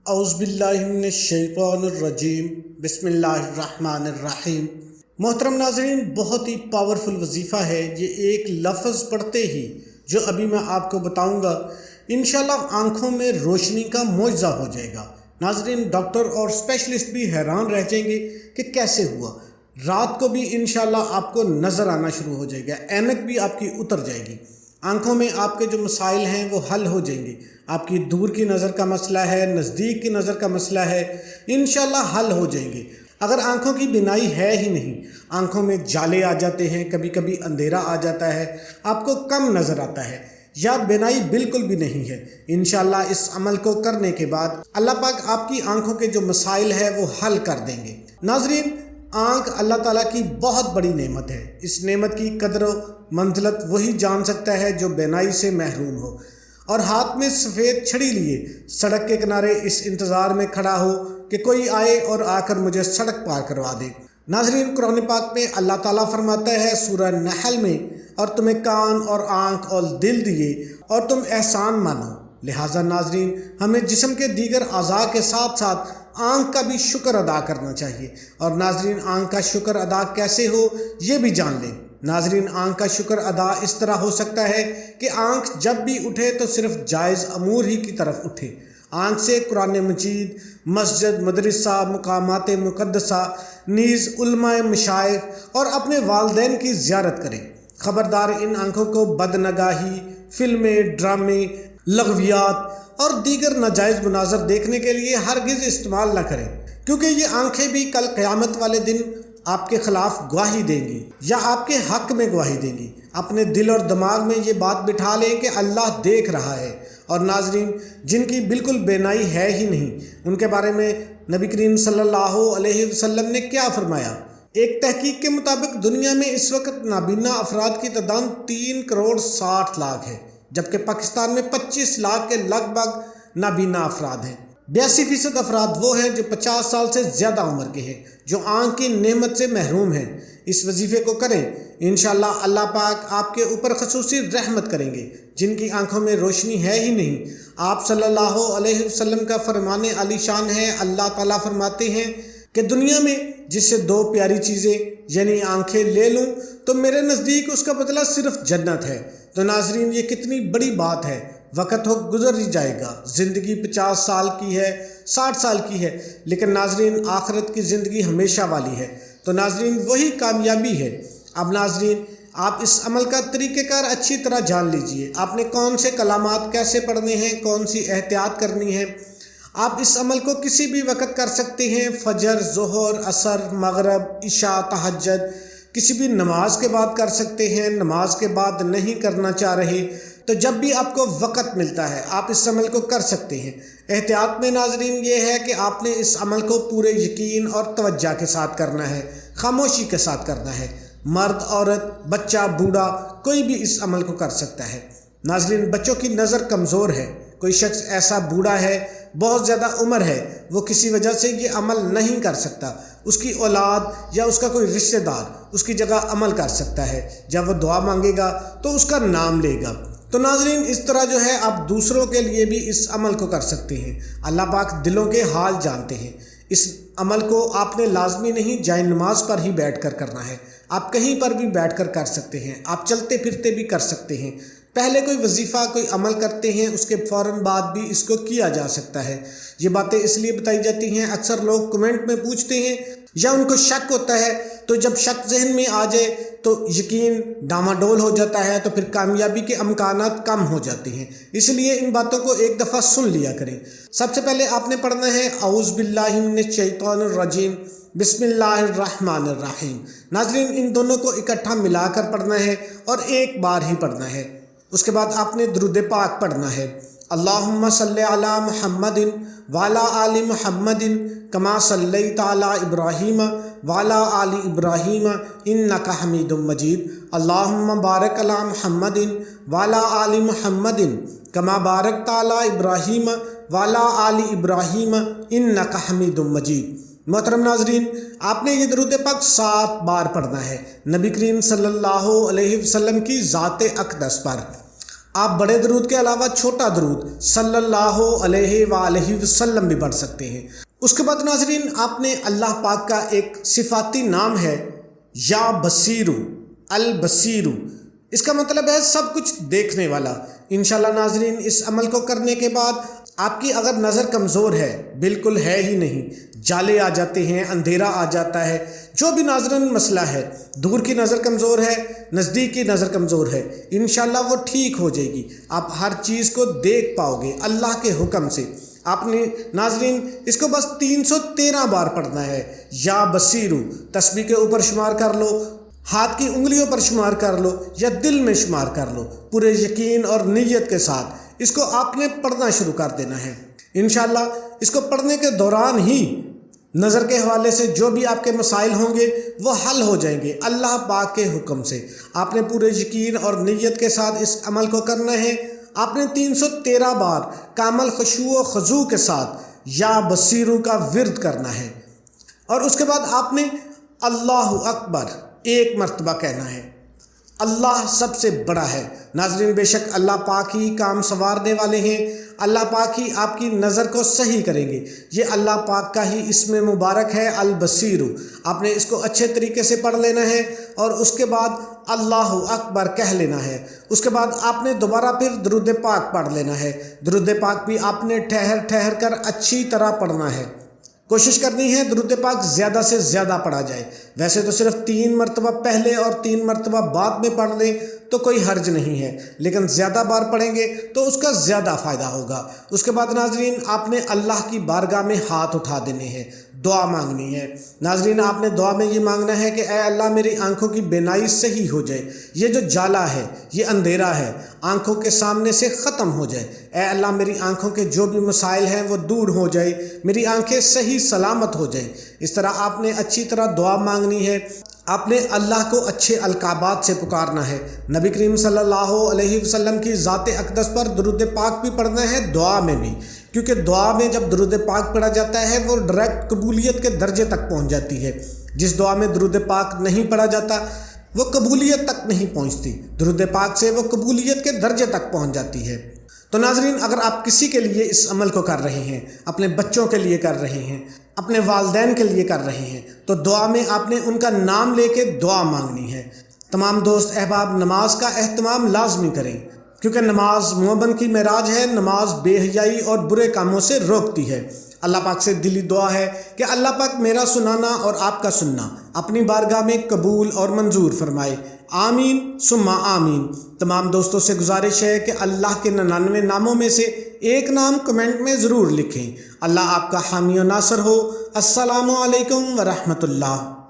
اعوذ باللہ من الشیطان الرجیم، بسم اللہ الرحمن الرحیم۔ محترم ناظرین، بہت ہی پاورفل وظیفہ ہے یہ۔ ایک لفظ پڑھتے ہی جو ابھی میں آپ کو بتاؤں گا، انشاءاللہ آنکھوں میں روشنی کا معجزہ ہو جائے گا۔ ناظرین، ڈاکٹر اور اسپیشلسٹ بھی حیران رہ جائیں گے کہ کیسے ہوا۔ رات کو بھی انشاءاللہ آپ کو نظر آنا شروع ہو جائے گا، اینک بھی آپ کی اتر جائے گی، آنکھوں میں آپ کے جو مسائل ہیں وہ حل ہو جائیں گے۔ آپ کی دور کی نظر کا مسئلہ ہے، نزدیک کی نظر کا مسئلہ ہے، انشاءاللہ حل ہو جائیں گے۔ اگر آنکھوں کی بینائی ہے ہی نہیں، آنکھوں میں جالے آ جاتے ہیں، کبھی کبھی اندھیرا آ جاتا ہے، آپ کو کم نظر آتا ہے، یا بینائی بالکل بھی نہیں ہے، انشاءاللہ اس عمل کو کرنے کے بعد اللہ پاک آپ کی آنکھوں کے جو مسائل ہیں وہ حل کر دیں گے۔ ناظرین، آنکھ اللہ تعالیٰ کی بہت بڑی نعمت ہے۔ اس نعمت کی قدر و منزلت وہی جان سکتا ہے جو بینائی سے محروم ہو، اور ہاتھ میں سفید چھڑی لیے سڑک کے کنارے اس انتظار میں کھڑا ہو کہ کوئی آئے اور آ کر مجھے سڑک پار کروا دے۔ ناظرین، قرآن پاک میں اللہ تعالیٰ فرماتا ہے سورہ نحل میں، اور تمہیں کان اور آنکھ اور دل دیے اور تم احسان مانو۔ لہٰذا ناظرین، ہمیں جسم کے دیگر اعضاء کے ساتھ ساتھ آنکھ کا بھی شکر ادا کرنا چاہیے۔ اور ناظرین، آنکھ کا شکر ادا کیسے ہو یہ بھی جان لیں۔ ناظرین، آنکھ کا شکر ادا اس طرح ہو سکتا ہے کہ آنکھ جب بھی اٹھے تو صرف جائز امور ہی کی طرف اٹھے۔ آنکھ سے قرآن مجید، مسجد، مدرسہ، مقامات مقدسہ، نیز علماء مشائخ اور اپنے والدین کی زیارت کریں۔ خبردار، ان آنکھوں کو بد نگاہی، فلمیں، ڈرامے، لغویات اور دیگر ناجائز مناظر دیکھنے کے لیے ہرگز استعمال نہ کریں، کیونکہ یہ آنکھیں بھی کل قیامت والے دن آپ کے خلاف گواہی دیں گی یا آپ کے حق میں گواہی دیں گی۔ اپنے دل اور دماغ میں یہ بات بٹھا لیں کہ اللہ دیکھ رہا ہے۔ اور ناظرین، جن کی بالکل بینائی ہے ہی نہیں، ان کے بارے میں نبی کریم صلی اللہ علیہ وسلم نے کیا فرمایا؟ ایک تحقیق کے مطابق دنیا میں اس وقت نابینا افراد کی تعداد 3,60,00,000 ہے، جبکہ پاکستان میں 25 لاکھ کے لگ بھگ نابینا افراد ہیں۔ 82% افراد وہ ہیں جو 50 سال سے زیادہ عمر کے ہیں، جو آنکھ کی نعمت سے محروم ہیں۔ اس وظیفے کو کریں، انشاءاللہ اللہ پاک آپ کے اوپر خصوصی رحمت کریں گے۔ جن کی آنکھوں میں روشنی ہے ہی نہیں، آپ صلی اللہ علیہ وسلم کا فرمان عالی شان ہے۔ اللہ تعالیٰ فرماتے ہیں کہ دنیا میں جس سے 2 پیاری چیزیں یعنی آنکھیں لے لوں تو میرے نزدیک اس کا بدلہ صرف جنت ہے۔ تو ناظرین، یہ کتنی بڑی بات ہے۔ وقت ہو گزر ہی جائے گا، زندگی 50 سال کی ہے، 60 سال کی ہے، لیکن ناظرین، آخرت کی زندگی ہمیشہ والی ہے۔ تو ناظرین، وہی کامیابی ہے۔ اب ناظرین، آپ اس عمل کا طریقہ کار اچھی طرح جان لیجئے۔ آپ نے کون سے کلمات کیسے پڑھنے ہیں، کون سی احتیاط کرنی ہے۔ آپ اس عمل کو کسی بھی وقت کر سکتے ہیں، فجر، ظہر، عصر، مغرب، عشاء، تہجد، کسی بھی نماز کے بعد کر سکتے ہیں۔ نماز کے بعد نہیں کرنا چاہ رہے تو جب بھی آپ کو وقت ملتا ہے آپ اس عمل کو کر سکتے ہیں۔ احتیاط میں ناظرین یہ ہے کہ آپ نے اس عمل کو پورے یقین اور توجہ کے ساتھ کرنا ہے، خاموشی کے ساتھ کرنا ہے۔ مرد، عورت، بچہ، بوڑھا، کوئی بھی اس عمل کو کر سکتا ہے۔ ناظرین، بچوں کی نظر کمزور ہے۔ کوئی شخص ایسا بوڑھا ہے، بہت زیادہ عمر ہے، وہ کسی وجہ سے یہ عمل نہیں کر سکتا، اس کی اولاد یا اس کا کوئی رشتہ دار اس کی جگہ عمل کر سکتا ہے۔ جب وہ دعا مانگے گا تو اس کا نام لے گا۔ تو ناظرین، اس طرح جو ہے آپ دوسروں کے لیے بھی اس عمل کو کر سکتے ہیں۔ اللہ پاک دلوں کے حال جانتے ہیں۔ اس عمل کو آپ نے لازمی نہیں جائے نماز پر ہی بیٹھ کر کرنا ہے، آپ کہیں پر بھی بیٹھ کر کر سکتے ہیں، آپ چلتے پھرتے بھی کر سکتے ہیں۔ پہلے کوئی وظیفہ، کوئی عمل کرتے ہیں، اس کے فوراً بعد بھی اس کو کیا جا سکتا ہے۔ یہ باتیں اس لیے بتائی جاتی ہیں، اکثر لوگ کمنٹ میں پوچھتے ہیں یا ان کو شک ہوتا ہے، تو جب شک ذہن میں آ جائے تو یقین ڈاواڈول ہو جاتا ہے، تو پھر کامیابی کے امکانات کم ہو جاتے ہیں۔ اس لیے ان باتوں کو ایک دفعہ سن لیا کریں۔ سب سے پہلے آپ نے پڑھنا ہے اعوذ باللہ من الشیطان الرجیم، بسم اللہ الرحمن الرحیم۔ ناظرین، ان دونوں کو اکٹھا ملا کر پڑھنا ہے اور ایک بار ہی پڑھنا ہے۔ اس کے بعد آپ نے درود پاک پڑھنا ہے، اللہم صلی علی محمد وعلی آل محمد کما صلیت علی ابراہیم وعلی آل ابراہیم انک حمید مجید، اللہم بارک علی محمد وعلی آل محمد کما بارکت علی ابراہیم وعلی آل ابراہیم انک حمید مجید۔ محترم ناظرین، آپ نے یہ درود پاک 7 بار پڑھنا ہے نبی کریم صلی اللہ علیہ وسلم کی ذات اقدس پر۔ آپ بڑے درود کے علاوہ چھوٹا درود صلی اللہ علیہ وآلہ وسلم بھی پڑھ سکتے ہیں۔ اس کے بعد ناظرین آپ نے اللہ پاک کا ایک صفاتی نام ہے یا بصیرو، البصیرو، اس کا مطلب ہے سب کچھ دیکھنے والا۔ انشاءاللہ ناظرین اس عمل کو کرنے کے بعد آپ کی اگر نظر کمزور ہے، بالکل ہے ہی نہیں، جالے آ جاتے ہیں، اندھیرا آ جاتا ہے، جو بھی ناظرین مسئلہ ہے، دور کی نظر کمزور ہے، نزدیک کی نظر کمزور ہے، انشاءاللہ وہ ٹھیک ہو جائے گی۔ آپ ہر چیز کو دیکھ پاؤ گے اللہ کے حکم سے۔ آپ نے ناظرین اس کو بس 313 بار پڑھنا ہے، یا بصیرو، تسبیح کے اوپر شمار کر لو، ہاتھ کی انگلیوں پر شمار کر لو یا دل میں شمار کر لو، پورے یقین اور نیت کے ساتھ اس کو آپ نے پڑھنا شروع کر دینا ہے۔ انشاءاللہ اس کو پڑھنے کے دوران ہی نظر کے حوالے سے جو بھی آپ کے مسائل ہوں گے وہ حل ہو جائیں گے اللہ پاک کے حکم سے۔ آپ نے پورے یقین اور نیت کے ساتھ اس عمل کو کرنا ہے۔ آپ نے 313 بار کامل خشوع و خضوع کے ساتھ یا بصیرو کا ورد کرنا ہے، اور اس کے بعد آپ نے اللہ اکبر ایک مرتبہ کہنا ہے۔ اللہ سب سے بڑا ہے ناظرین، بے شک اللہ پاک ہی کام سنوارنے والے ہیں، اللہ پاک ہی آپ کی نظر کو صحیح کریں گے۔ یہ اللہ پاک کا ہی اسم مبارک ہے البصیرو۔ آپ نے اس کو اچھے طریقے سے پڑھ لینا ہے اور اس کے بعد اللہ اکبر کہہ لینا ہے۔ اس کے بعد آپ نے دوبارہ پھر درود پاک پڑھ لینا ہے۔ درود پاک بھی آپ نے ٹھہر ٹھہر کر اچھی طرح پڑھنا ہے۔ کوشش کرنی ہے درود پاک زیادہ سے زیادہ پڑھا جائے۔ ویسے تو صرف 3 مرتبہ پہلے اور 3 مرتبہ بعد میں پڑھ لیں تو کوئی حرج نہیں ہے، لیکن زیادہ بار پڑھیں گے تو اس کا زیادہ فائدہ ہوگا۔ اس کے بعد ناظرین آپ نے اللہ کی بارگاہ میں ہاتھ اٹھا دینے ہیں، دعا مانگنی ہے۔ ناظرین آپ نے دعا میں یہ مانگنا ہے کہ اے اللہ میری آنکھوں کی بینائی صحیح ہو جائے، یہ جو جالا ہے، یہ اندھیرا ہے، آنکھوں کے سامنے سے ختم ہو جائے۔ اے اللہ میری آنکھوں کے جو بھی مسائل ہیں وہ دور ہو جائے، میری آنکھیں صحیح سلامت ہو جائیں۔ اس طرح آپ نے اچھی طرح دعا مانگنی ہے۔ آپ نے اللہ کو اچھے القابات سے پکارنا ہے۔ نبی کریم صلی اللہ علیہ وسلم کی ذات اقدس پر درود پاک بھی پڑھنا ہے دعا میں بھی، کیونکہ دعا میں جب درود پاک پڑھا جاتا ہے وہ ڈائریکٹ قبولیت کے درجے تک پہنچ جاتی ہے۔ جس دعا میں درود پاک نہیں پڑھا جاتا وہ قبولیت تک نہیں پہنچتی، درود پاک سے وہ قبولیت کے درجے تک پہنچ جاتی ہے۔ تو ناظرین اگر آپ کسی کے لیے اس عمل کو کر رہے ہیں، اپنے بچوں کے لیے کر رہے ہیں، اپنے والدین کے لیے کر رہے ہیں، تو دعا میں آپ نے ان کا نام لے کے دعا مانگنی ہے۔ تمام دوست احباب نماز کا اہتمام لازمی کریں، کیونکہ نماز مومن کی معراج ہے۔ نماز بے حیائی اور برے کاموں سے روکتی ہے۔ اللہ پاک سے دلی دعا ہے کہ اللہ پاک میرا سنانا اور آپ کا سننا اپنی بارگاہ میں قبول اور منظور فرمائے، آمین ثم آمین۔ تمام دوستوں سے گزارش ہے کہ اللہ کے 99 ناموں میں سے ایک نام کمنٹ میں ضرور لکھیں۔ اللہ آپ کا حامی و ناصر ہو۔ السلام علیکم ورحمۃ اللہ۔